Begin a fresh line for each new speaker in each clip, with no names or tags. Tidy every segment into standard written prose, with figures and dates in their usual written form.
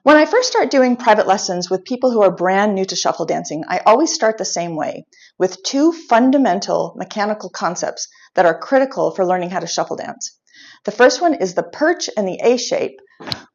When I first start doing private lessons with people who are brand new to shuffle dancing, I always start the same way, with two fundamental mechanical concepts that are critical for learning how to shuffle dance. The first one is the perch and the A shape,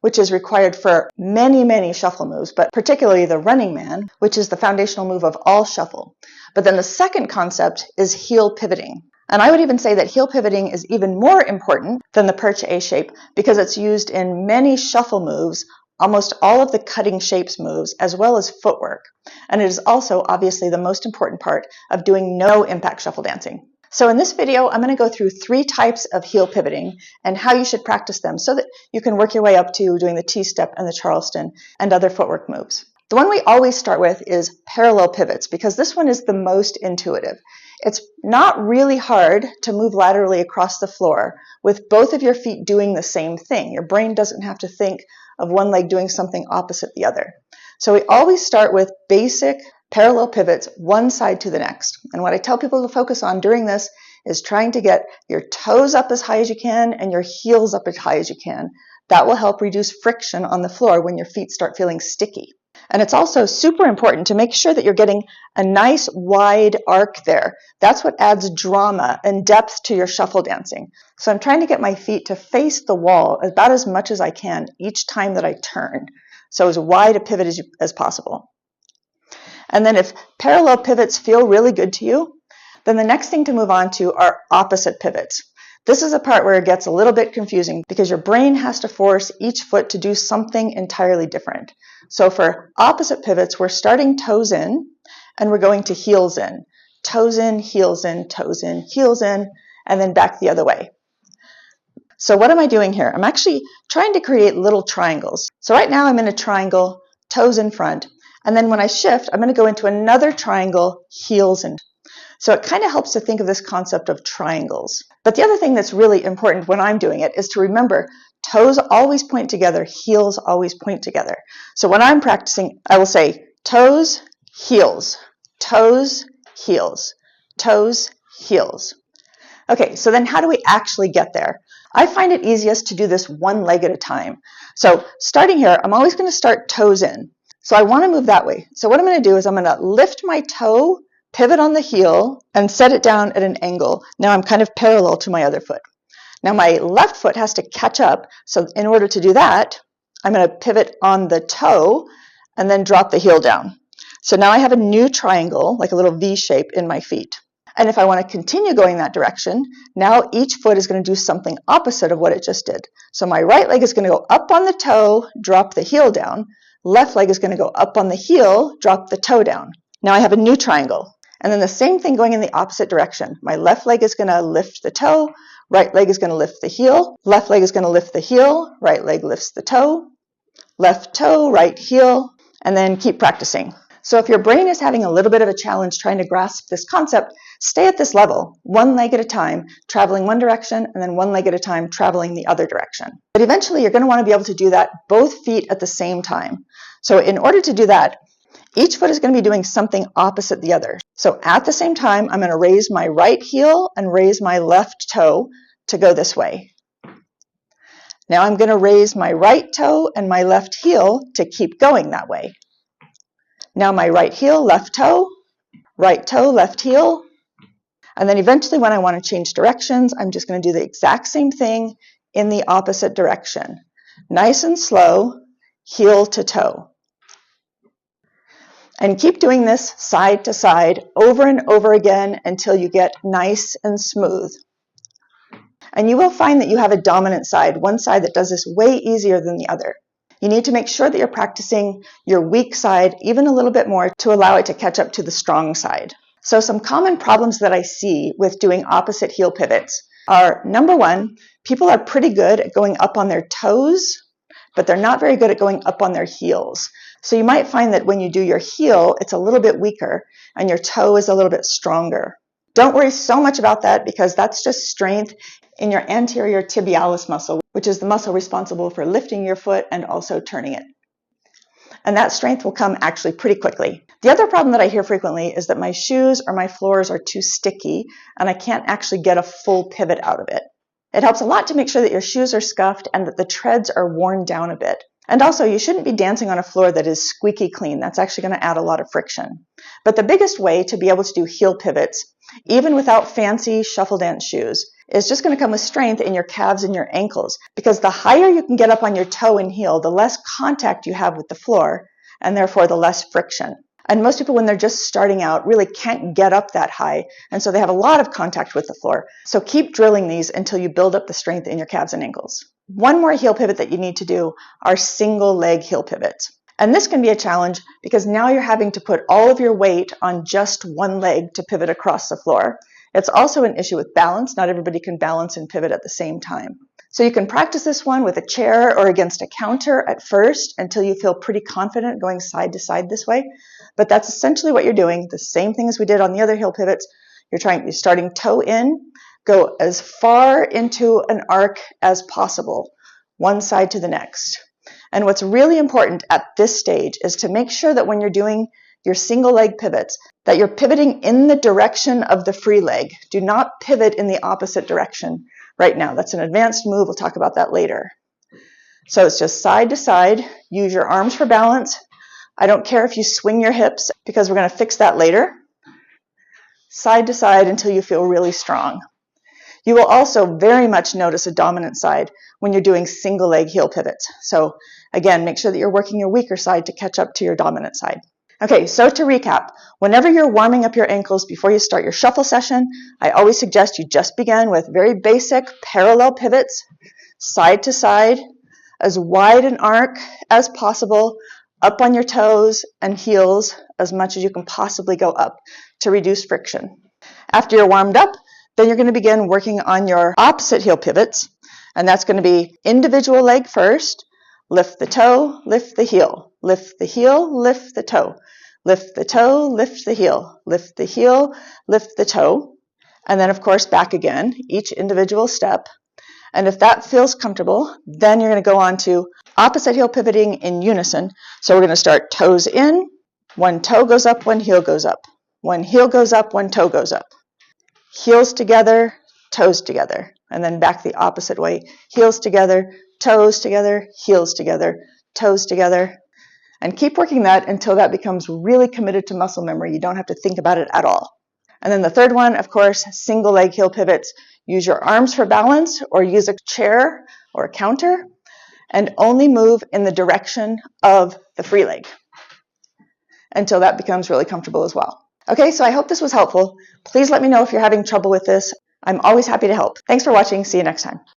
which is required for many shuffle moves, but particularly the running man, which is the foundational move of all shuffle. But then the second concept is heel pivoting. And I would even say that heel pivoting is even more important than the perch A shape because it's used in many shuffle moves, almost all of the cutting shapes moves, as well as footwork. And it is also obviously the most important part of doing no impact shuffle dancing. So in this video, I'm going to go through 3 types of heel pivoting and how you should practice them so that you can work your way up to doing the T-step and the Charleston and other footwork moves. The one we always start with is parallel pivots because this one is the most intuitive. It's not really hard to move laterally across the floor with both of your feet doing the same thing. Your brain doesn't have to think of one leg doing something opposite the other. So we always start with basic parallel pivots, one side to the next. And what I tell people to focus on during this is trying to get your toes up as high as you can and your heels up as high as you can. That will help reduce friction on the floor when your feet start feeling sticky. And it's also super important to make sure that you're getting a nice wide arc there. That's what adds drama and depth to your shuffle dancing. So I'm trying to get my feet to face the wall about as much as I can each time that I turn. So as wide a pivot as possible. And then if parallel pivots feel really good to you, then the next thing to move on to are opposite pivots. This is a part where it gets a little bit confusing because your brain has to force each foot to do something entirely different. So for opposite pivots, we're starting toes in and we're going to heels in. Toes in, heels in, toes in, heels in, and then back the other way. So what am I doing here? I'm actually trying to create little triangles. So right now I'm in a triangle, toes in front, and then when I shift, I'm going to go into another triangle, heels in. So it kind of helps to think of this concept of triangles. But the other thing that's really important when I'm doing it is to remember toes always point together, heels always point together. So when I'm practicing, I will say toes, heels, toes, heels, toes, heels. Okay, so then how do we actually get there? I find it easiest to do this one leg at a time. So starting here, I'm always going to start toes in. So I want to move that way. So what I'm going to do is I'm going to lift my toe, pivot on the heel, and set it down at an angle. Now I'm kind of parallel to my other foot. Now my left foot has to catch up. So in order to do that, I'm going to pivot on the toe and then drop the heel down. So now I have a new triangle, like a little V shape in my feet. And if I want to continue going that direction, now each foot is going to do something opposite of what it just did. So my right leg is going to go up on the toe, drop the heel down. Left leg is going to go up on the heel, drop the toe down. Now I have a new triangle. And then the same thing going in the opposite direction. My left leg is going to lift the toe, right leg is going to lift the heel, left leg is going to lift the heel, right leg lifts the toe, left toe, right heel, and then keep practicing. So if your brain is having a little bit of a challenge trying to grasp this concept, stay at this level, one leg at a time, traveling one direction, and then one leg at a time, traveling the other direction. But eventually you're going to want to be able to do that both feet at the same time. So in order to do that, each foot is going to be doing something opposite the other. So at the same time, I'm going to raise my right heel and raise my left toe to go this way. Now I'm going to raise my right toe and my left heel to keep going that way. Now my right heel, left toe, left heel. And then eventually when I want to change directions, I'm just going to do the exact same thing in the opposite direction. Nice and slow, heel to toe. And keep doing this side to side over and over again until you get nice and smooth. And you will find that you have a dominant side, one side that does this way easier than the other. You need to make sure that you're practicing your weak side even a little bit more to allow it to catch up to the strong side. So some common problems that I see with doing opposite heel pivots are, number one, people are pretty good at going up on their toes, but they're not very good at going up on their heels. So you might find that when you do your heel, it's a little bit weaker and your toe is a little bit stronger. Don't worry so much about that because that's just strength in your anterior tibialis muscle, which is the muscle responsible for lifting your foot and also turning it. And that strength will come actually pretty quickly. The other problem that I hear frequently is that my shoes or my floors are too sticky and I can't actually get a full pivot out of it. It helps a lot to make sure that your shoes are scuffed and that the treads are worn down a bit. And also, you shouldn't be dancing on a floor that is squeaky clean. That's actually going to add a lot of friction. But the biggest way to be able to do heel pivots, even without fancy shuffle dance shoes, is just going to come with strength in your calves and your ankles. Because the higher you can get up on your toe and heel, the less contact you have with the floor, and therefore the less friction. And most people, when they're just starting out, really can't get up that high, and so they have a lot of contact with the floor. So keep drilling these until you build up the strength in your calves and ankles. One more heel pivot that you need to do are single leg heel pivots. And this can be a challenge because now you're having to put all of your weight on just one leg to pivot across the floor. It's also an issue with balance. Not everybody can balance and pivot at the same time. So you can practice this one with a chair or against a counter at first until you feel pretty confident going side to side this way. But that's essentially what you're doing. The same thing as we did on the other heel pivots. You're starting toe in, go as far into an arc as possible, one side to the next. And what's really important at this stage is to make sure that when you're doing your single leg pivots, that you're pivoting in the direction of the free leg. Do not pivot in the opposite direction right now. That's an advanced move. We'll talk about that later. So it's just side to side. Use your arms for balance. I don't care if you swing your hips because we're going to fix that later. Side to side until you feel really strong. You will also very much notice a dominant side when you're doing single leg heel pivots. So again, make sure that you're working your weaker side to catch up to your dominant side. Okay, so to recap, whenever you're warming up your ankles before you start your shuffle session, I always suggest you just begin with very basic parallel pivots, side to side, as wide an arc as possible, up on your toes and heels as much as you can possibly go up to reduce friction. After you're warmed up, then you're going to begin working on your opposite heel pivots, and that's going to be individual leg first, lift the toe, lift the heel, lift the heel, lift the toe, lift the toe, lift the heel, lift the heel, lift the toe, and then of course back again, each individual step. And if that feels comfortable, then you're going to go on to opposite heel pivoting in unison. So we're going to start toes in, one toe goes up, one heel goes up, one heel goes up, one toe goes up. Heels together, toes together, and then back the opposite way. Heels together, toes together, heels together, toes together. And keep working that until that becomes really committed to muscle memory. You don't have to think about it at all. And then the third one, of course, single leg heel pivots. Use your arms for balance or use a chair or a counter and only move in the direction of the free leg until that becomes really comfortable as well. Okay, so I hope this was helpful. Please let me know if you're having trouble with this. I'm always happy to help. Thanks for watching. See you next time.